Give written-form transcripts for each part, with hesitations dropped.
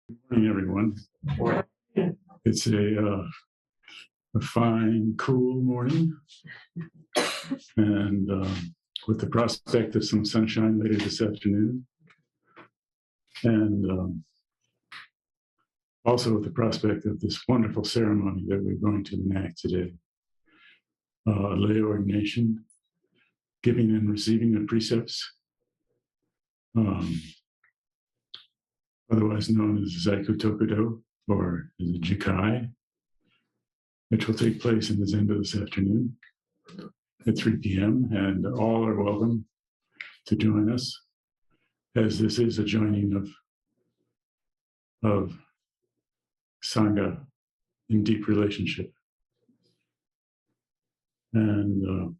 Good morning, everyone. It's a fine, cool morning, and with the prospect of some sunshine later this afternoon, and also with the prospect of this wonderful ceremony that we're going to enact today, lay ordination, giving and receiving the precepts, otherwise known as Zaiku Tokudo or the Jukai, which will take place in the Zendo this afternoon at 3 p.m. And all are welcome to join us, as this is a joining of Sangha in deep relationship. And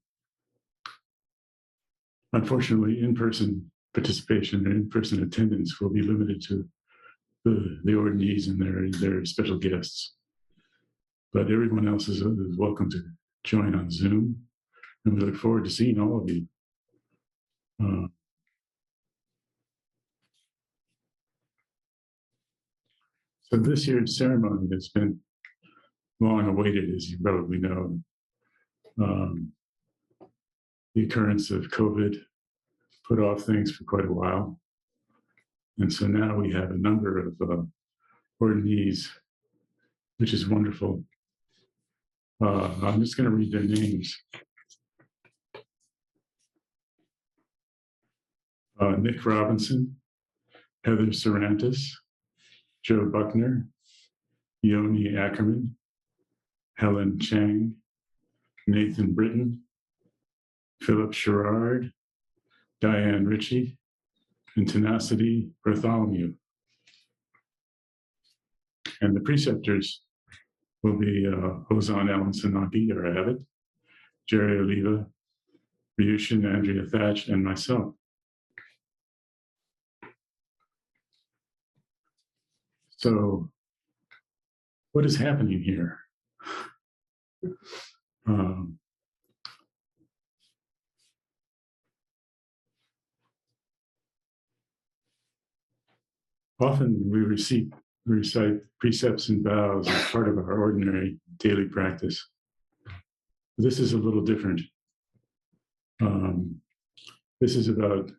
unfortunately, in-person participation or in-person attendance will be limited to the ordinees and their special guests. But everyone else is welcome to join on Zoom, and we look forward to seeing all of you. So this year's ceremony has been long awaited, as you probably know. The occurrence of COVID put off things for quite a while. And so now we have a number of ordinees, which is wonderful. I'm just going to read their names. Nick Robinson, Heather Sarantis, Joe Buckner, Yoni Ackerman, Helen Chang, Nathan Britton, Philip Sherrard, Diane Ritchie, and Tenacity Bartholomew. And the preceptors will be Ozan Ellen Sanaki, or Abbott, Jerry Oliva, Ryushin Andrea Thatch, and myself. So, what is happening here? Often we recite precepts and vows as part of our ordinary daily practice. This is a little different. This is about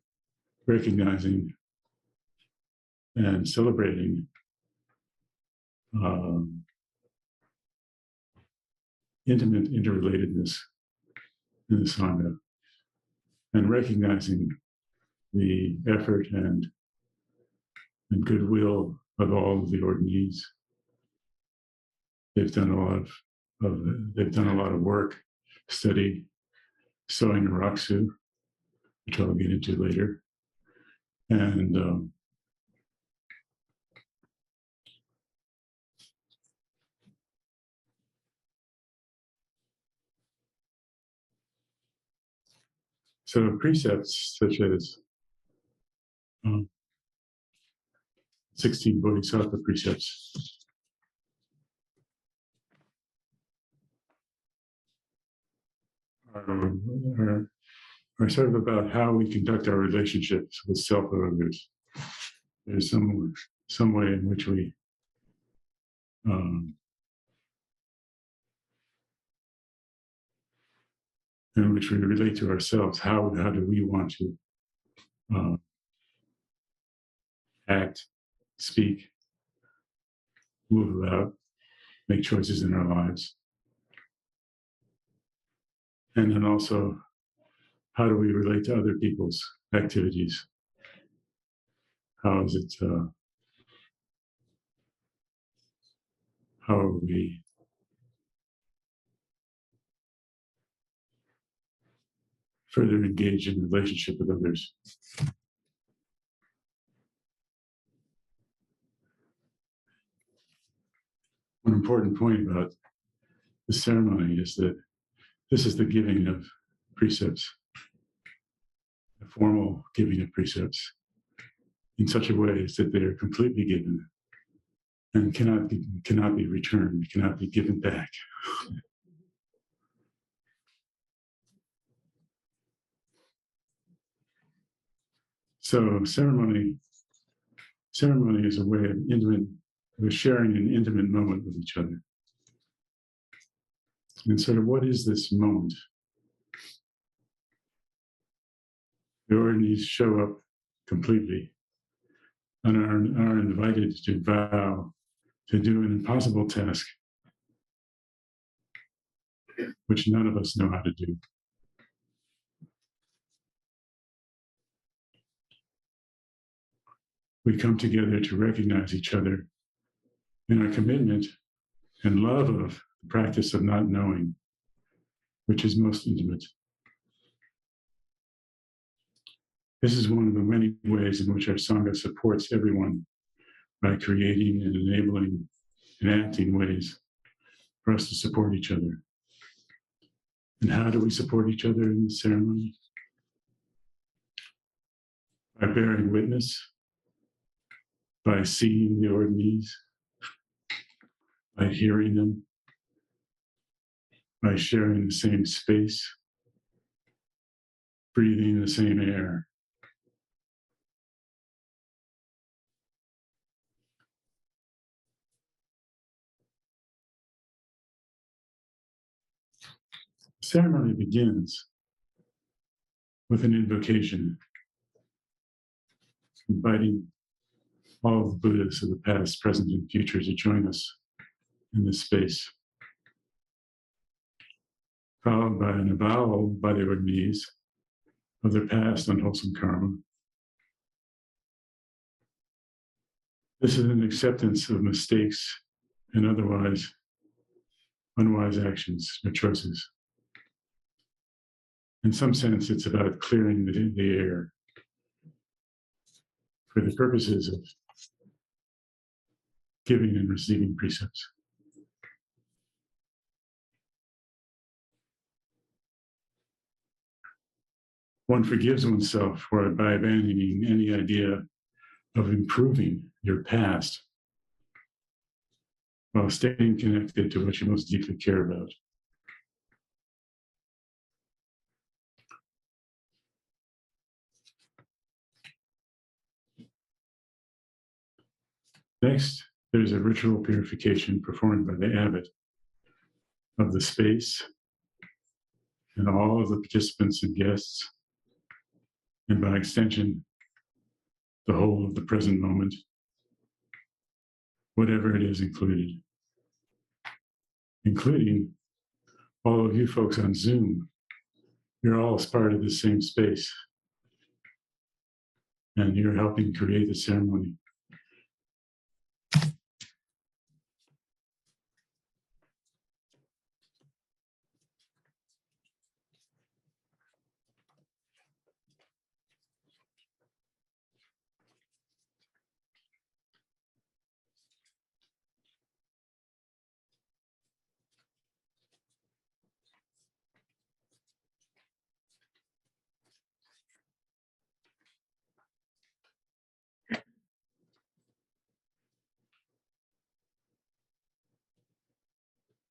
recognizing and celebrating intimate interrelatedness in the Sangha, and recognizing the effort and goodwill of all of the ordinees. They've done a lot of work, study, sewing a raksu, which I'll get into later, and so precepts such as 16 Bodhisattva precepts are sort of about how we conduct our relationships with self and others. There's some way in which we relate to ourselves. How do we want to act, speak, move about, make choices in our lives? And then also, how do we relate to other people's activities? How is it, how are we further engaged in relationship with others? One important point about the ceremony is that this is the giving of precepts, the formal giving of precepts, in such a way as that they are completely given and cannot be returned, cannot be given back. So ceremony ceremony is a way of sharing an intimate moment with each other. And sort of what is this moment? The ordinaries show up completely and are invited to vow to do an impossible task, which none of us know how to do. We come together to recognize each other in our commitment and love of the practice of not knowing, which is most intimate. This is one of the many ways in which our Sangha supports everyone by creating and enabling and acting ways for us to support each other. And how do we support each other in the ceremony? By bearing witness, by seeing the ordinaries, by hearing them, by sharing the same space, breathing the same air. The ceremony begins with an invocation, inviting all of the Buddhas of the past, present, and future to join us in this space, followed by an avowal by the ordinaries of their past unwholesome karma. This is an acceptance of mistakes and otherwise unwise actions or choices. In some sense, it's about clearing the air for the purposes of giving and receiving precepts. One forgives oneself by abandoning any idea of improving your past while staying connected to what you most deeply care about. Next, there's a ritual purification performed by the abbot of the space and all of the participants and guests, and by extension, the whole of the present moment, whatever it is included, including all of you folks on Zoom. You're all as part of the same space, and you're helping create the ceremony.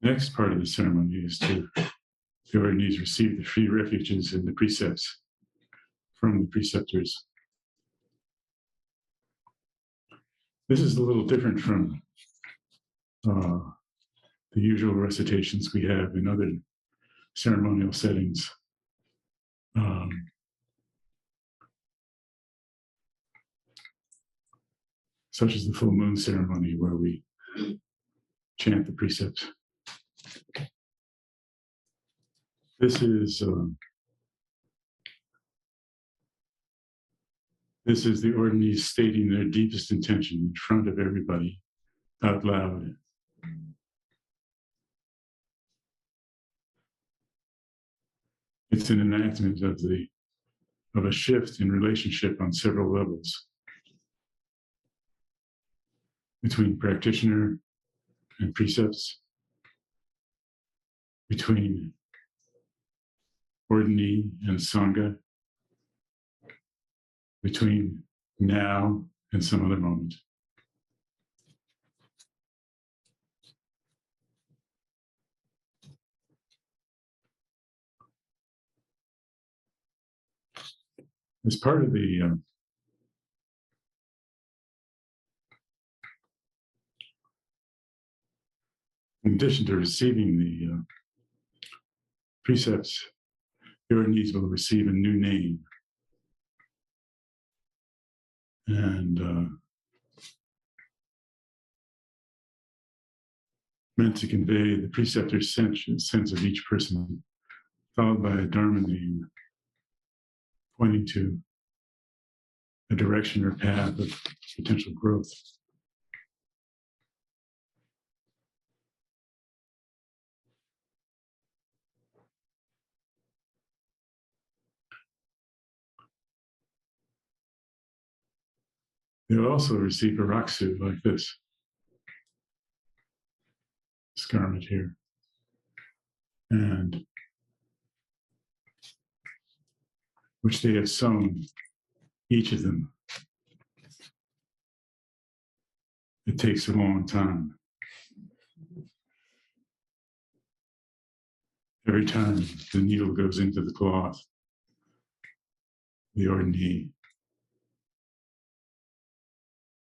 Next part of the ceremony is the ordinaries receive the free refuges and the precepts from the preceptors. This is a little different from the usual recitations we have in other ceremonial settings. Such as the full moon ceremony, where we chant the precepts. This is the ordinaries stating their deepest intention in front of everybody out loud. It's an enactment of a shift in relationship on several levels between practitioner and precepts, between ordinary and Sangha, between now and some other moment. As part of the in addition to receiving the precepts, your needs will receive a new name. And meant to convey the preceptor's sense of each person, followed by a Dharma name pointing to a direction or path of potential growth. They'll also receive a raksu like this garment here. And which they have sewn, each of them. It takes a long time. Every time the needle goes into the cloth, the ordinary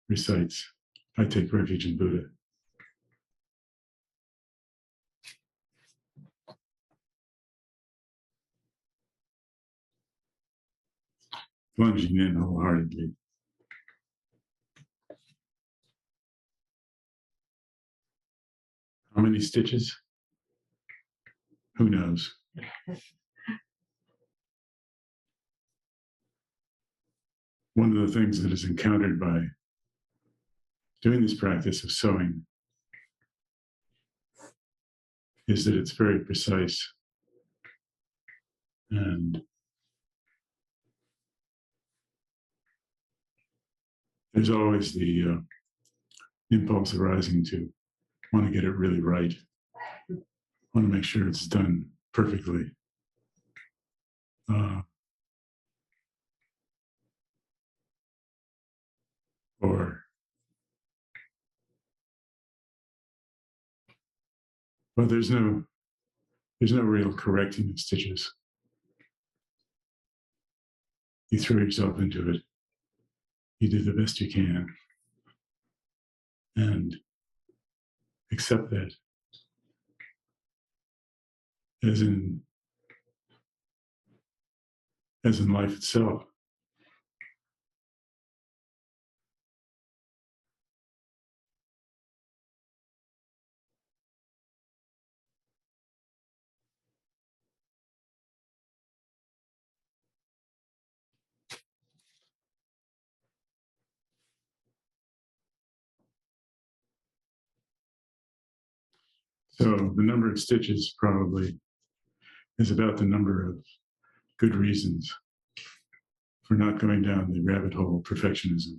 recites, I take refuge in Buddha. Plunging in wholeheartedly. How many stitches? Who knows? One of the things that is encountered by doing this practice of sewing is that it's very precise. And there's always the impulse arising to want to get it really right, want to make sure it's done perfectly. But there's no real correcting of stitches. You throw yourself into it. You do the best you can. And accept that as in life itself. So the number of stitches probably is about the number of good reasons for not going down the rabbit hole of perfectionism.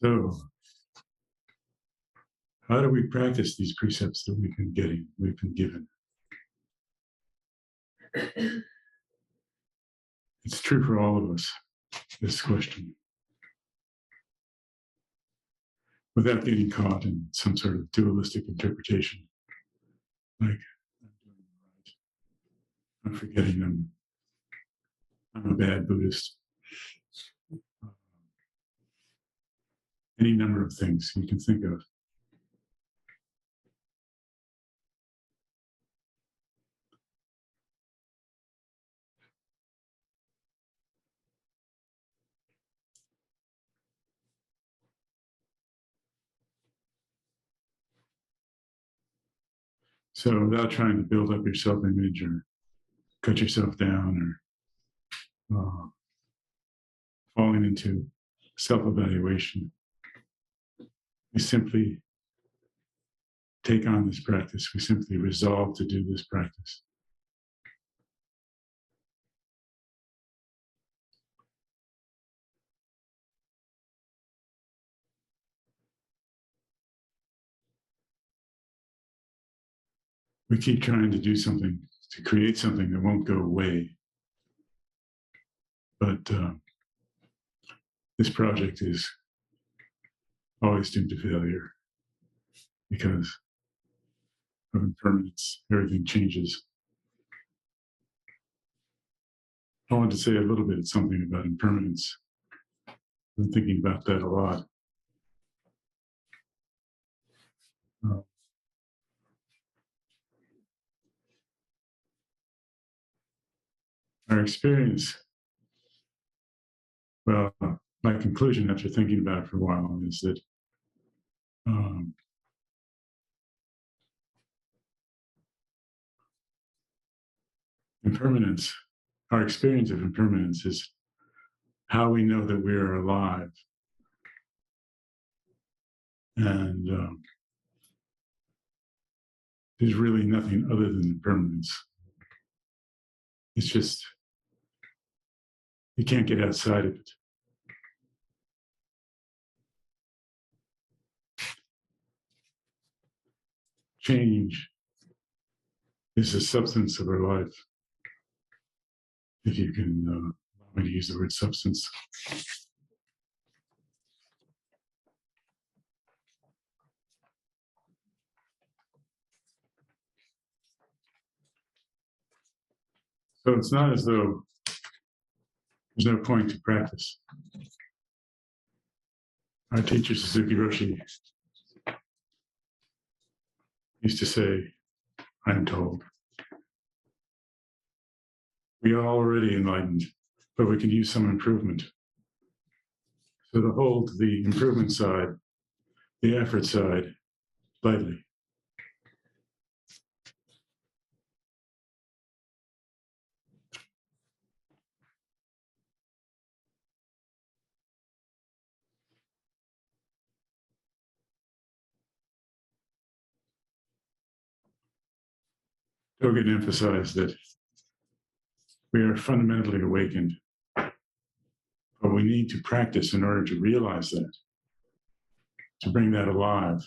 So, how do we practice these precepts that we've been given? It's true for all of us, this question. Without getting caught in some sort of dualistic interpretation, like, I'm forgetting them, I'm a bad Buddhist. Any number of things you can think of. So without trying to build up your self-image or cut yourself down or falling into self-evaluation, we simply take on this practice. We simply resolve to do this practice. We keep trying to do something, to create something that won't go away. But this project is always doomed to failure because of impermanence. Everything changes. I wanted to say a little bit something about impermanence. I've been thinking about that a lot. Our experience, well, my conclusion after thinking about it for a while is that impermanence, our experience of impermanence is how we know that we are alive. And there's really nothing other than impermanence. It's just, you can't get outside of it. Change is the substance of our life. If you can allow me to use the word substance. So it's not as though there's no point to practice. Our teacher, Suzuki Roshi, used to say, I'm told, we are already enlightened, but we can use some improvement. So to hold the improvement side, the effort side, lightly. Dogen emphasized that we are fundamentally awakened, but we need to practice in order to realize that, to bring that alive.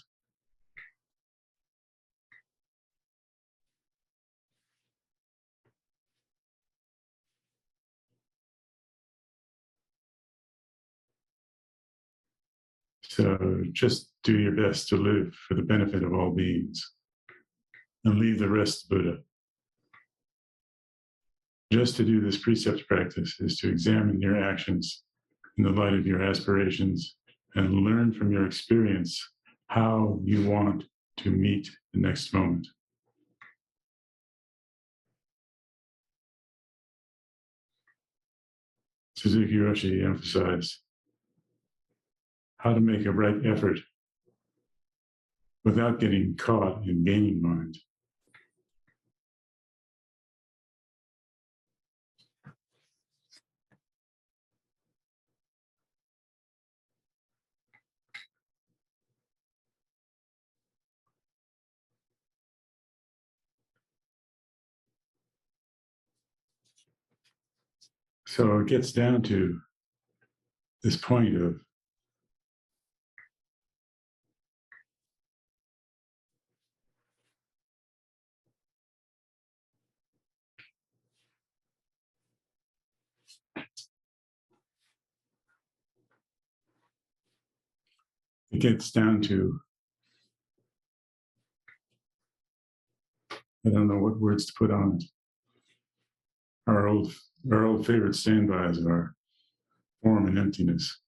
So just do your best to live for the benefit of all beings and leave the rest to Buddha. Just to do this precepts practice is to examine your actions in the light of your aspirations and learn from your experience how you want to meet the next moment. Suzuki Roshi emphasized how to make a right effort without getting caught in gaining mind. So it gets down to this point of it gets down to, I don't know what words to put on it. Our old favorite standbys are form and emptiness.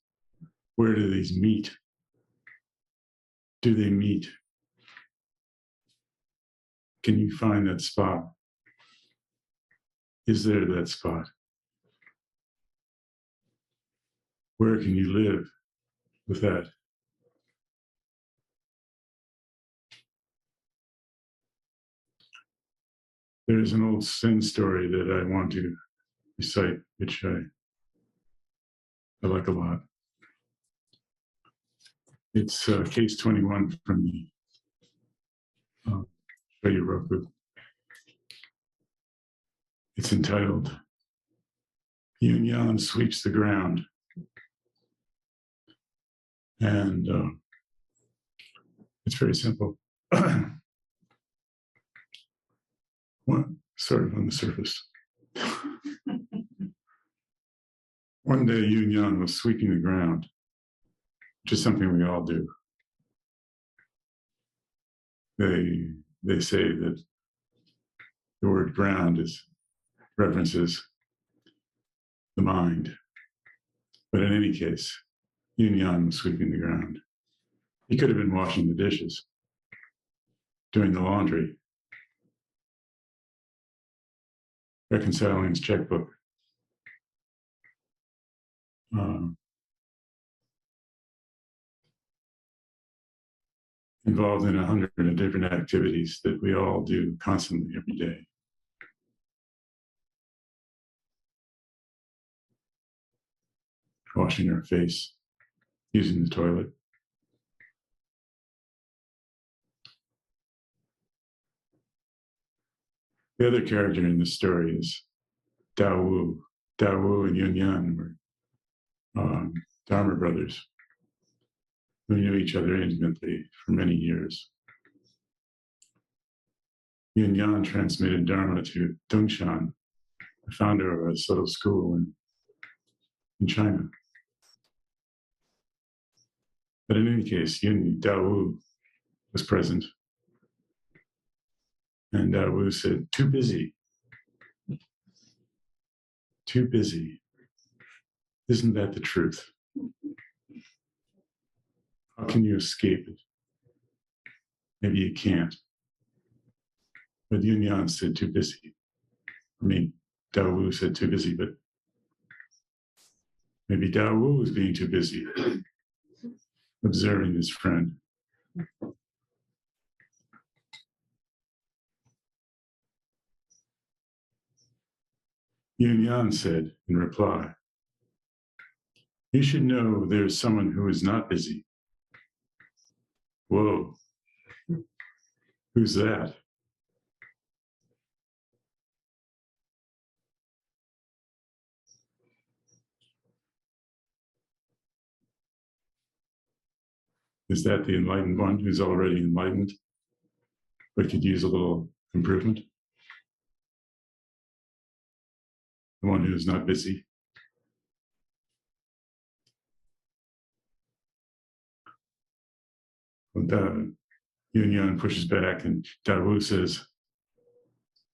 Where do these meet? Do they meet? Can you find that spot? Is there that spot? Where can you live with that? There's an old Zen story that I want to recite, which I like a lot. It's case 21 from the Shoyu Roku. It's entitled, Yun Yan Sweeps the Ground. And it's very simple. Sort of on the surface. One day, Yun Yan was sweeping the ground, which is something we all do. They they say that the word ground references the mind. But in any case, Yin Yang was sweeping the ground. He could have been washing the dishes, doing the laundry, reconciling his checkbook, involved in 100 different activities that we all do constantly every day. Washing our face, using the toilet. The other character in the story is Dao Wu. Dao Wu and Yun Yan were Dharma brothers who knew each other intimately for many years. Yun Yan transmitted Dharma to Dongshan, the founder of a subtle school in China. But in any case, Dao Wu was present. And Dao Wu said, "Too busy. Too busy. Isn't that the truth? How can you escape it? Maybe you can't." But Yun Yan said, "Too busy." I mean, Dao Wu said, "Too busy," but maybe Dao Wu was being too busy observing his friend. Yun Yan said in reply, "You should know there's someone who is not busy." Whoa, who's that? Is that the enlightened one who's already enlightened, but could use a little improvement? The one who is not busy? And Yun Yan pushes back, and Dao Wu says,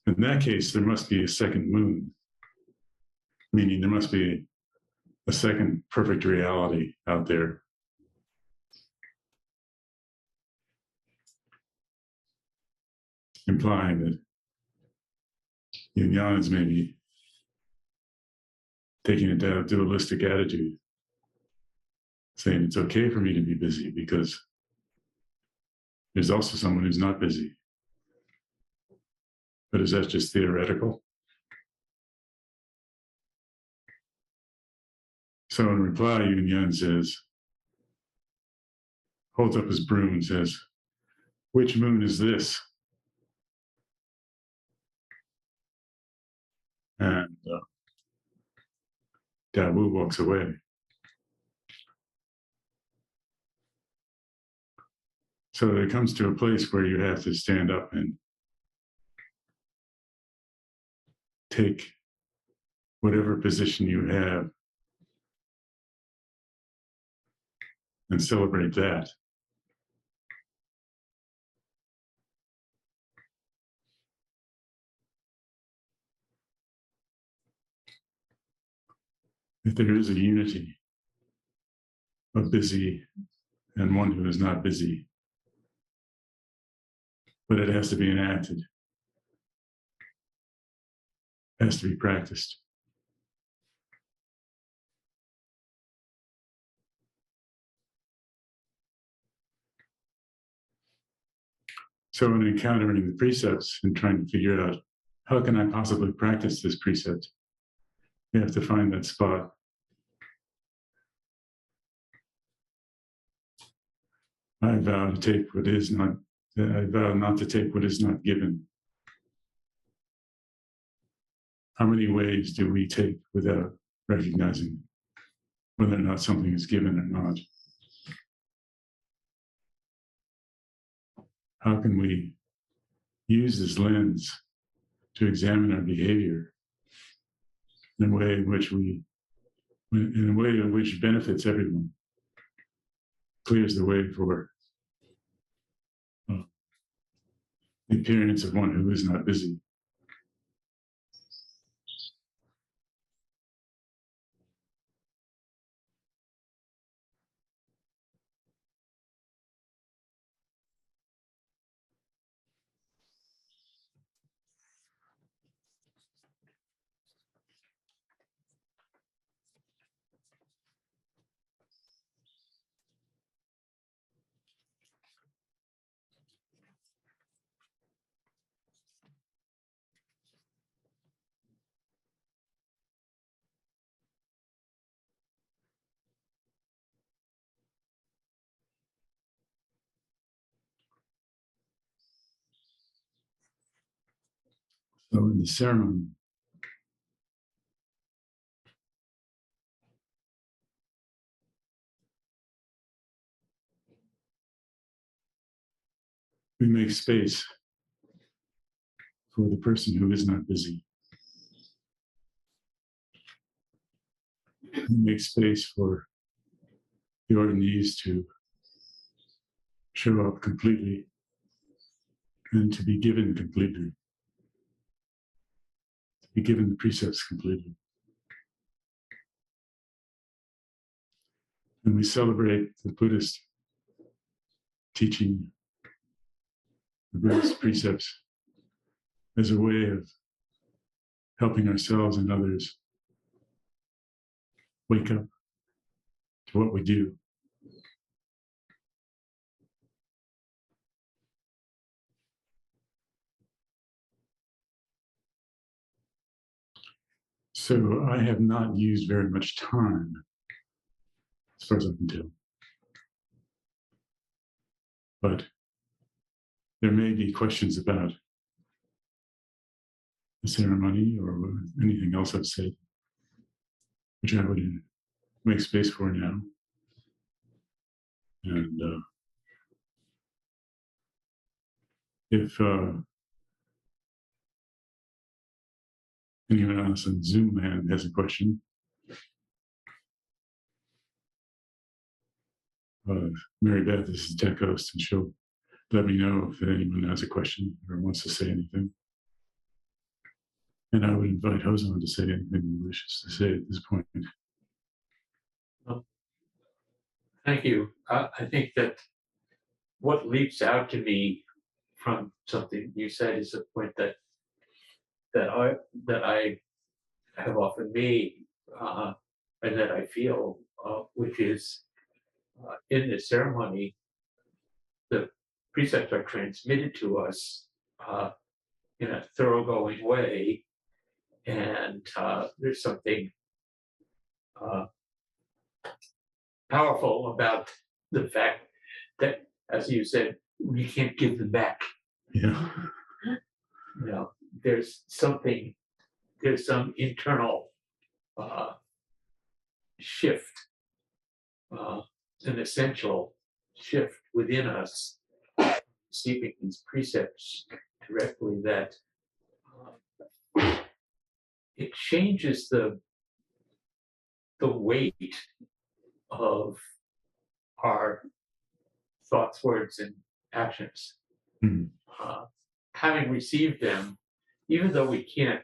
"In that case, there must be a second moon, meaning there must be a second perfect reality out there." Implying that Yun Yan is maybe taking a dualistic attitude, saying it's okay for me to be busy because there's also someone who's not busy. But is that just theoretical? So in reply, Yun Yan says, holds up his broom and says, "Which moon is this?" And Dao Wu walks away. So it comes to a place where you have to stand up and take whatever position you have and celebrate that. If there is a unity of busy and one who is not busy, but it has to be enacted, it has to be practiced. So in encountering the precepts and trying to figure out, how can I possibly practice this precept? You have to find that spot. I vow to take what is not, I vow not to take what is not given. How many ways do we take without recognizing whether or not something is given or not? How can we use this lens to examine our behavior in a way in which benefits everyone, clears the way for the appearance of one who is not busy. So in the ceremony, we make space for the person who is not busy. We make space for the ordaintees to show up completely and to be given completely, to be given the precepts completely. And we celebrate the Buddhist teaching, the Buddhist precepts, as a way of helping ourselves and others wake up to what we do. So I have not used very much time, as far as I can tell. But there may be questions about the ceremony or anything else I've said, which I would make space for now. And if anyone else on Zoom land has a question, Mary Beth is the tech host, and she'll let me know if anyone has a question or wants to say anything. And I would invite Hozan to say anything he wishes to say at this point. Thank you. I think that what leaps out to me from something you said is a point that I have often made and that I feel, which is in this ceremony, the precepts are transmitted to us in a thoroughgoing way, and there's something powerful about the fact that, as you said, we can't give them back. Yeah. You know, there's some internal shift, an essential shift within us, receiving these precepts directly, that it changes the weight of our thoughts, words, and actions. Mm-hmm. Having received them, even though we can't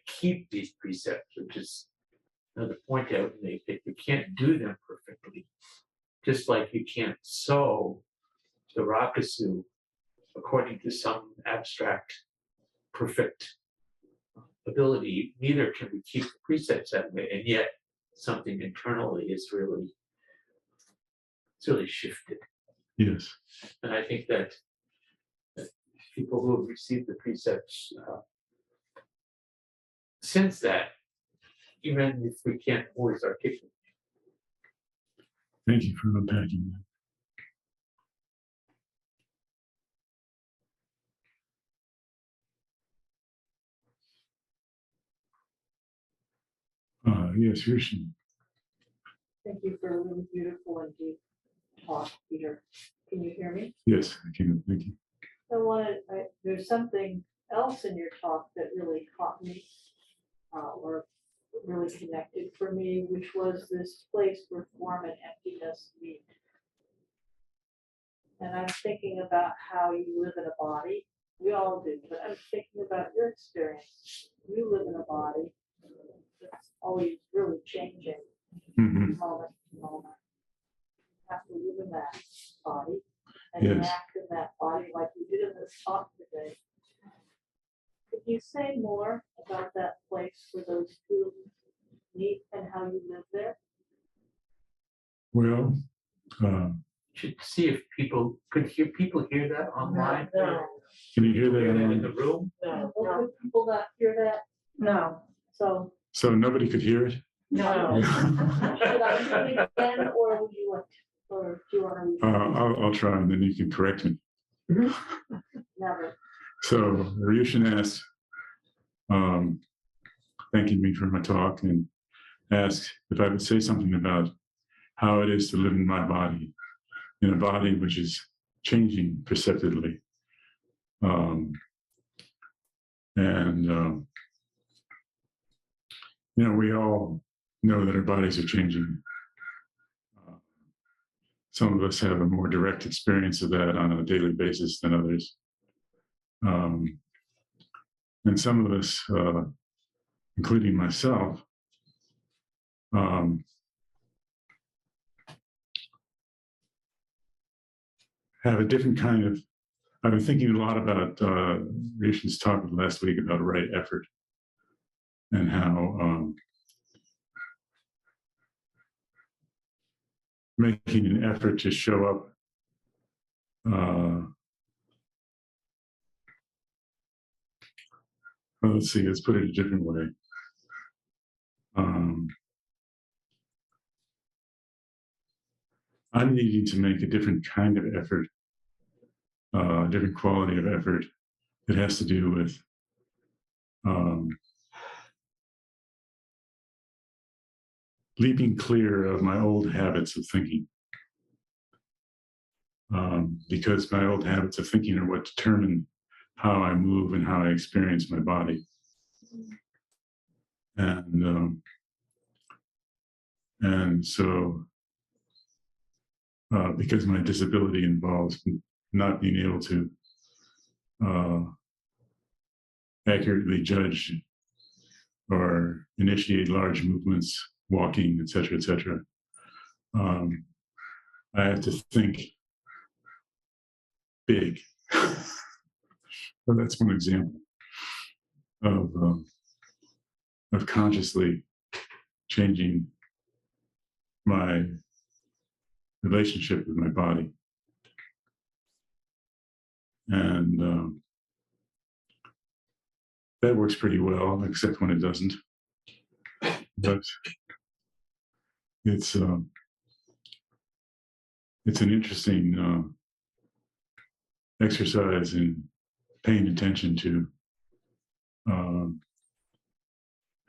keep these precepts, which is another point I would make, that we can't do them perfectly. Just like you can't sew the rakusu according to some abstract perfect ability, neither can we keep the precepts that way, and yet something internally is really shifted. Yes. And I think that people who have received the precepts sense that, even if we can't always articulate. Thank you for unpacking that. Yes, Rishi. Thank you for a really beautiful and deep talk, Peter. Can you hear me? Yes, I can. Thank you. There's something else in your talk that really caught me, or really connected for me, which was this place where form and emptiness meet. And I'm thinking about how you live in a body. We all do, but I'm thinking about your experience. You live in a body that's always really changing Mhm. moment to moment. You have to live in that body and Yes. act in that body like you did in this talk today. Could you say more about that place where those two meet and how you live there? Well, Should see if people hear that online. No. can you hear Hear that in that? the room. No. Could people not hear that? No, So So nobody could hear it? no. should I do it again or would you like, or do you want to? I'll try and then you can correct me. Never. So Ryushin asked, thanking me for my talk, and asked if I would say something about how it is to live in my body, in a body which is changing perceptibly. We all know that our bodies are changing. Some of us have a more direct experience of that on a daily basis than others. And some of us, including myself, have a different kind of, I've been thinking a lot about Rishin's talk last week about right effort and how making an effort to show up let's put it a different way. I'm needing to make a different kind of effort, a different quality of effort that has to do with leaping clear of my old habits of thinking. Because my old habits of thinking are what determine how I move and how I experience my body. And so, because my disability involves not being able to accurately judge or initiate large movements, walking, et cetera, I have to think big. So that's one example of consciously changing my relationship with my body. And that works pretty well, except when it doesn't. But it's an interesting exercise in paying attention to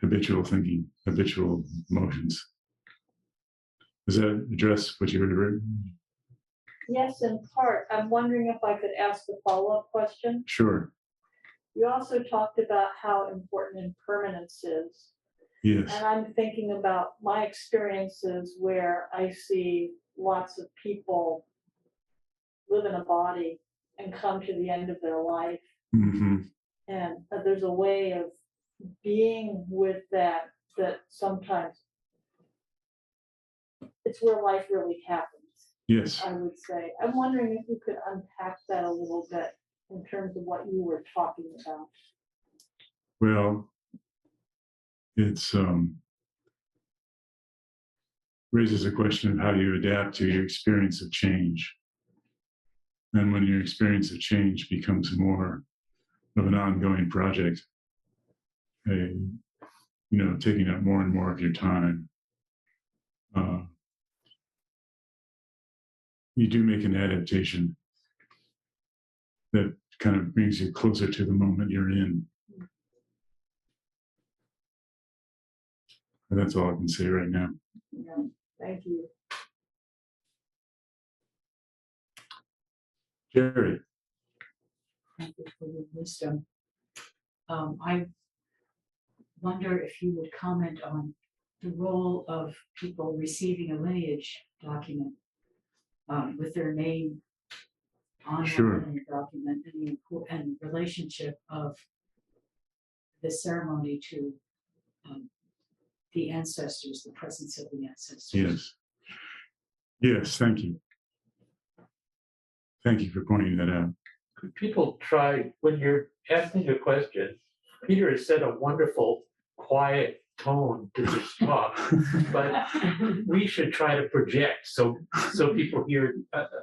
habitual thinking, habitual motions. Does that address what you were? Yes, in part. I'm wondering if I could ask a follow-up question. Sure. You also talked about how important impermanence is. Yes. And I'm thinking about my experiences where I see lots of people live in a body and come to the end of their life. Mm-hmm. And there's a way of being with that sometimes it's where life really happens. Yes. I would say. I'm wondering if you could unpack that a little bit in terms of what you were talking about. Well, it's raises a question of how you adapt to your experience of change. And when your experience of change becomes more of an ongoing project, taking up more and more of your time, you do make an adaptation that kind of brings you closer to the moment you're in. And that's all I can say right now. Yeah, thank you. Jerry. Thank you for your wisdom. I wonder if you would comment on the role of people receiving a lineage document with their name on that Sure. lineage document and and relationship of the ceremony to the ancestors, the presence of the ancestors. Yes. Yes, thank you. Thank you for pointing that out. People try, when you're asking a question, Peter has set a wonderful, quiet tone to this talk, but we should try to project so people here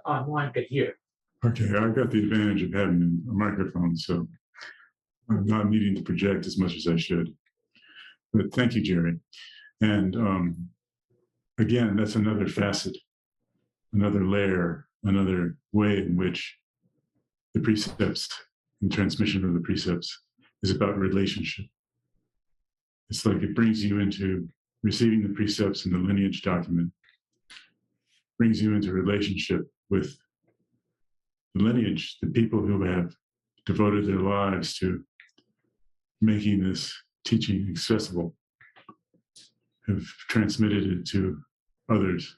online can hear. Okay, I've got the advantage of having a microphone, so I'm not needing to project as much as I should. But thank you, Jerry. And again, that's another facet, another layer, another way in which the precepts and transmission of the precepts is about relationship. It's like it brings you into receiving the precepts in the lineage document, brings you into relationship with the lineage, the people who have devoted their lives to making this teaching accessible, have transmitted it to others.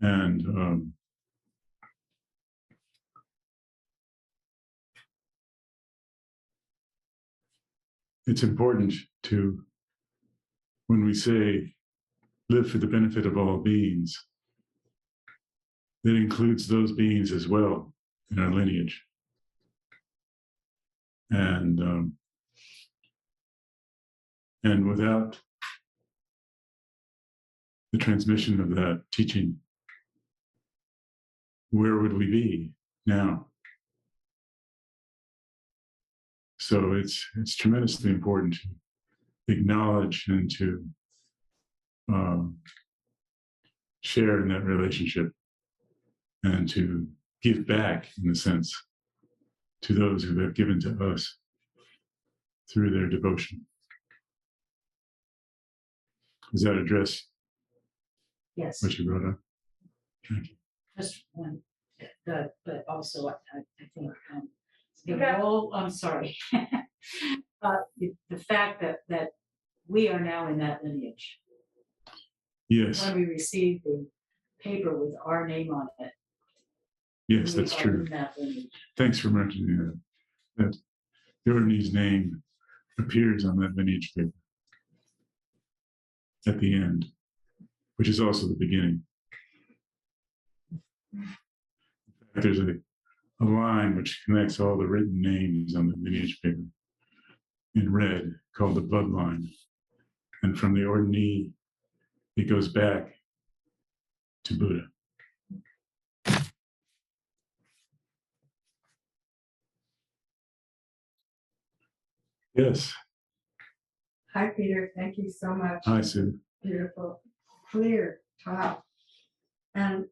And it's important to, when we say live for the benefit of all beings, that includes those beings as well in our lineage. And without the transmission of that teaching, where would we be now? So it's tremendously important to acknowledge and to share in that relationship and to give back, in a sense, to those who have given to us through their devotion. Does that address Yes, what you brought up? Thank you. just one, but also I think the Okay. role, I'm sorry. The fact that we are now in that lineage. Yes, When we receive the paper with our name on it. yes, we that's are true. in that lineage. Thanks for mentioning that Yorini's name appears on that lineage paper at the end, which is also the beginning. There's a line which connects all the written names on the lineage paper in red, called the bloodline. And from the ordinee, it goes back to Buddha. Yes. Hi, Peter. Thank you so much. Hi, Sue. Beautiful, clear talk. And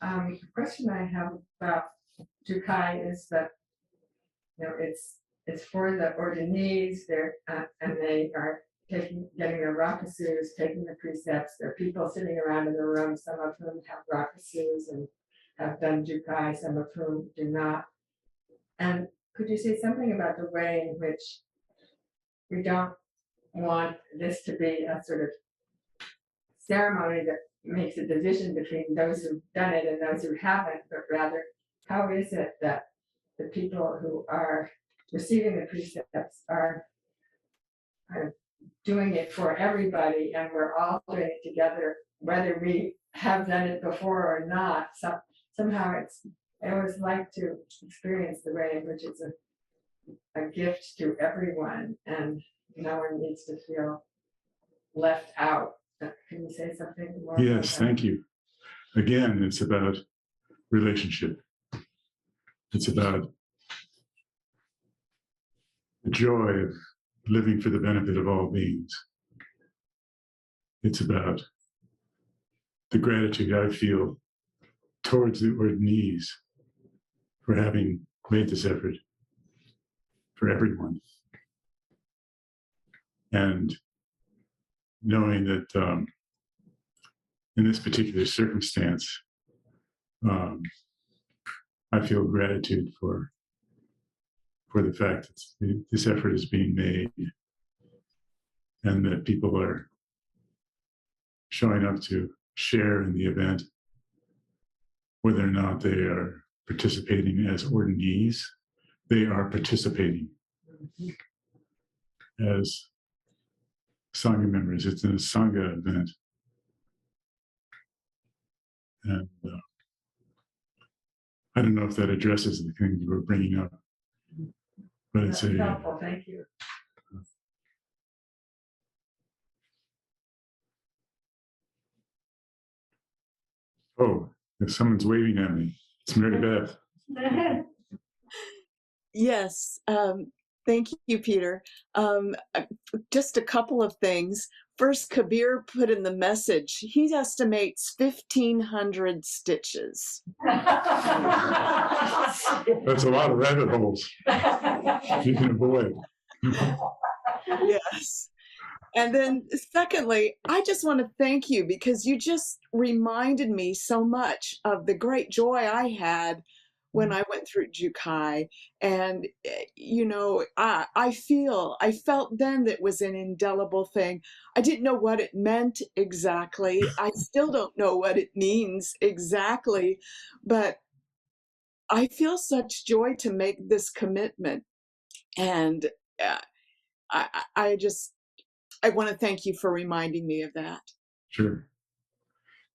the question I have about Jukai is that, it's for the ordinees. And they are getting their rakusus, taking the precepts. There are people sitting around in the room, some of whom have rakusus and have done Jukai, some of whom do not. And could you say something about the way in which we don't want this to be a sort of ceremony that makes a division between those who've done it and those who haven't, but rather, how is it that the people who are receiving the precepts are doing it for everybody, and we're all doing it together, whether we have done it before or not? So somehow I always like to experience the way in which it's a gift to everyone, and no one needs to feel left out. Can you say something more? Yes, thank you. Again, it's about relationship. It's about the joy of living for the benefit of all beings. It's about the gratitude I feel towards the ordinees for having made this effort for everyone. And knowing that in this particular circumstance, I feel gratitude for the fact that this effort is being made and that people are showing up to share in the event, whether or not they are participating as ordinees. They are participating as Sangha members. It's a Sangha event. And I don't know if that addresses the thing you were bringing up, but it's That's a, helpful, thank you. oh, if someone's waving at me, it's Mary Beth. Yes, thank you, Peter. Just a couple of things. First, Kabir put in the message, he estimates 1,500 stitches. That's a lot of rabbit holes you can avoid. Yes. And then secondly, I just want to thank you because you just reminded me so much of the great joy I had when I went through Jukai. And, you know, I felt then that was an indelible thing. I didn't know what it meant exactly. I still don't know what it means exactly, but I feel such joy to make this commitment. And I want to thank you for reminding me of that. Sure.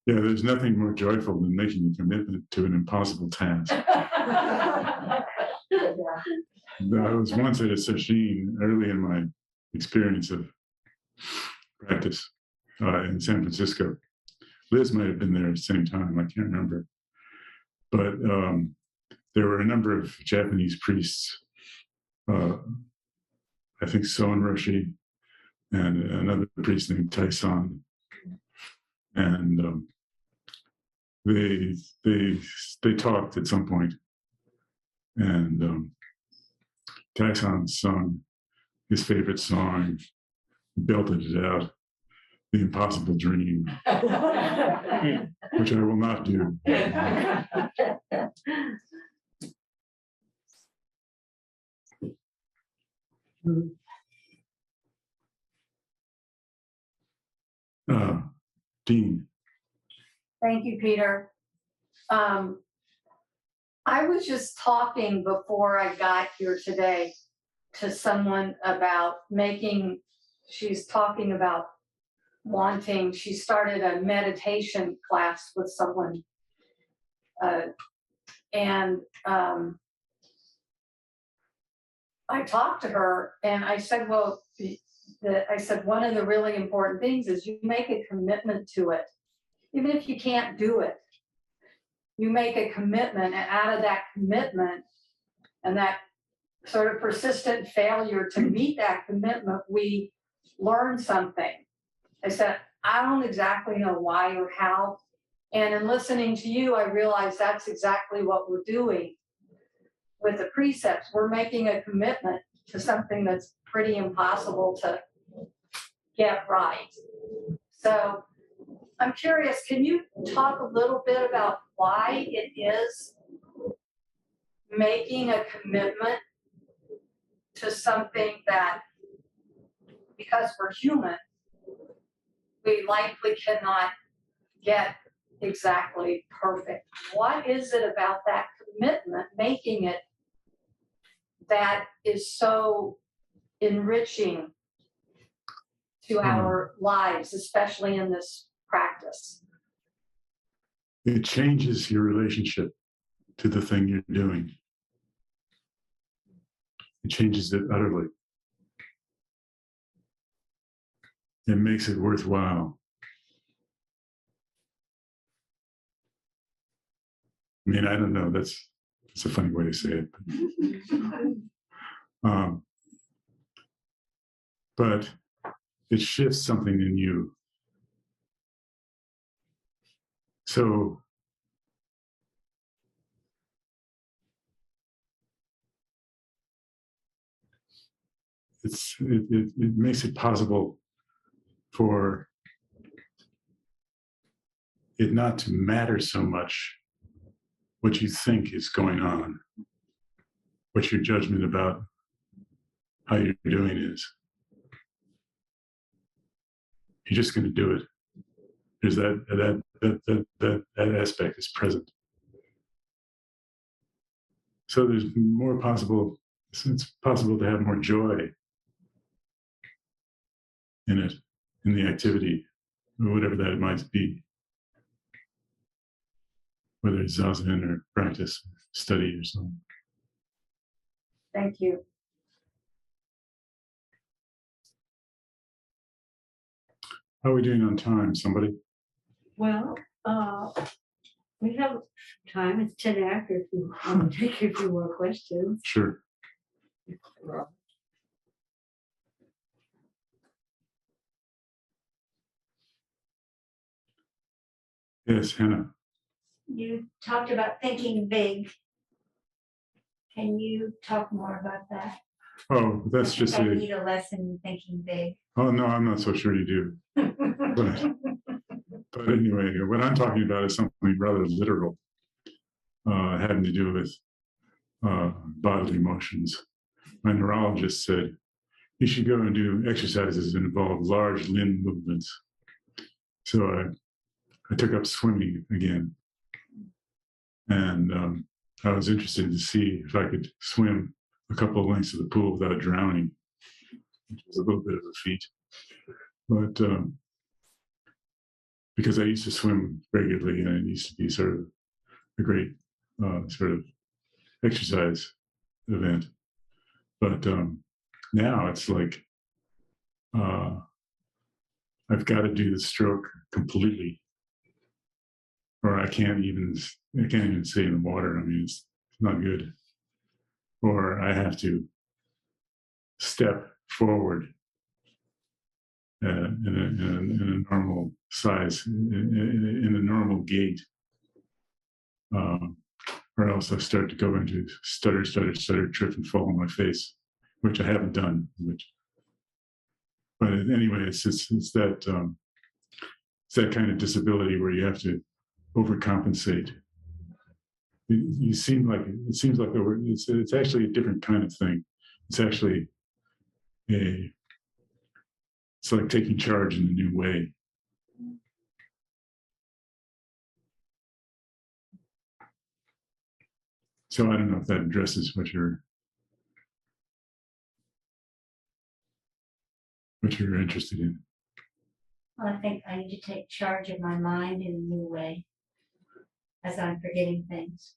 Yeah, there's nothing more joyful than making a commitment to an impossible task. I was once at a session early in my experience of practice in San Francisco. Liz might have been there at the same time, I can't remember. But there were a number of Japanese priests, I think Soen Roshi and another priest named Tai-san. And they talked at some point, and Tai-san sung his favorite song, belted it out, "The Impossible Dream," which I will not do. Dean. Thank you, Peter. I was just talking before I got here today to someone about she's talking about she started a meditation class with someone. And I talked to her and I said, well, one of the really important things is you make a commitment to it. Even if you can't do it, you make a commitment, and out of that commitment and that sort of persistent failure to meet that commitment, we learn something. I said, I don't exactly know why or how. And in listening to you, I realized that's exactly what we're doing with the precepts. We're making a commitment to something that's pretty impossible to get right. So I'm curious, can you talk a little bit about why it is making a commitment to something that, because we're human, we likely cannot get exactly perfect? What is it about that commitment, making it, that is so enriching to our lives, especially in this practice? It changes your relationship to the thing you're doing. It changes it utterly. It makes it worthwhile. I mean, I don't know, that's a funny way to say it. But it shifts something in you. So it makes it possible for it not to matter so much what you think is going on, what your judgment about how you're doing is. You're just going to do it. There's that aspect is present. So there's more possible, it's possible to have more joy in it, in the activity, or whatever that might be, whether it's zazen or practice, study or something. Thank you. How are we doing on time, somebody? Well, we have time. It's 10 after if you want to take a few more questions. Sure. Yes, Hannah. You talked about thinking big. Can you talk more about that? Oh, that's I think just I a, need a lesson in thinking big. oh no, I'm not so sure you do. But anyway, what I'm talking about is something rather literal, having to do with bodily motions. My neurologist said, you should go and do exercises that involve large limb movements. So I took up swimming again. And I was interested to see if I could swim a couple of lengths of the pool without drowning, which was a little bit of a feat. But because I used to swim regularly and it used to be sort of a great sort of exercise event. But now it's like I've got to do the stroke completely, or I can't even stay in the water. I mean, it's not good. Or I have to step forward in a normal size, in a normal gait, or else I start to go into stutter, trip, and fall on my face, which I haven't done. But anyway, it's that kind of disability where you have to overcompensate. It seems like it's actually a different kind of thing. It's actually it's like taking charge in a new way. So I don't know if that addresses what you're interested in. Well, I think I need to take charge of my mind in a new way as I'm forgetting things.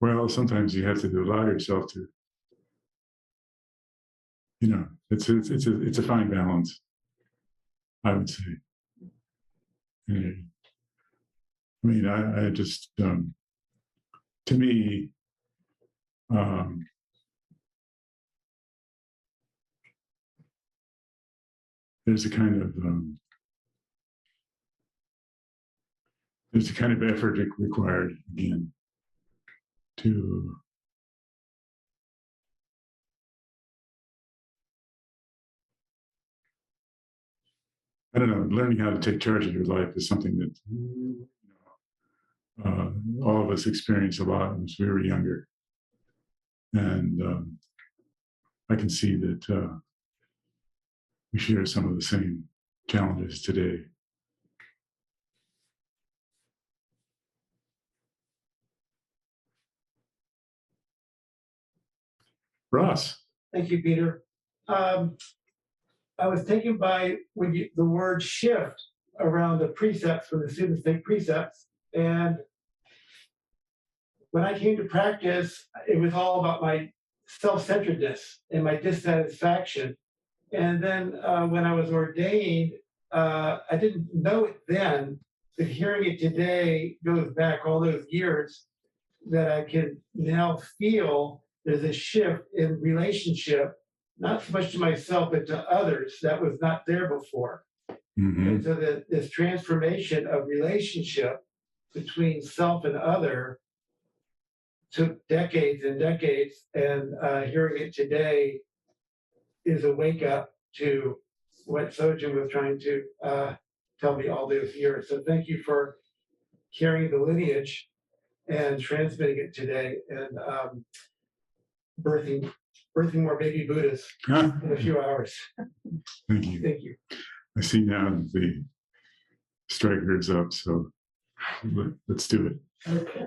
Well, sometimes you have to allow yourself to. It's a fine balance, I would say. Yeah. I mean, I just to me, there's a kind of effort required again to I don't know, learning how to take charge of your life is something that all of us experience a lot as we were younger. And I can see that we share some of the same challenges today. Ross. Thank you, Peter. I was taken by the word shift around the precepts, when the students take precepts. And when I came to practice, it was all about my self-centeredness and my dissatisfaction. And then when I was ordained, I didn't know it then, but hearing it today goes back all those years, that I can now feel there's a shift in relationship, not so much to myself, but to others that was not there before. Mm-hmm. And so this transformation of relationship between self and other took decades and decades, and hearing it today is a wake up to what Sojin was trying to tell me all those years. So thank you for carrying the lineage and transmitting it today, and birthing more baby Buddhas in a few hours. Thank you. Thank you. I see now the striker is up, so let's do it. Okay.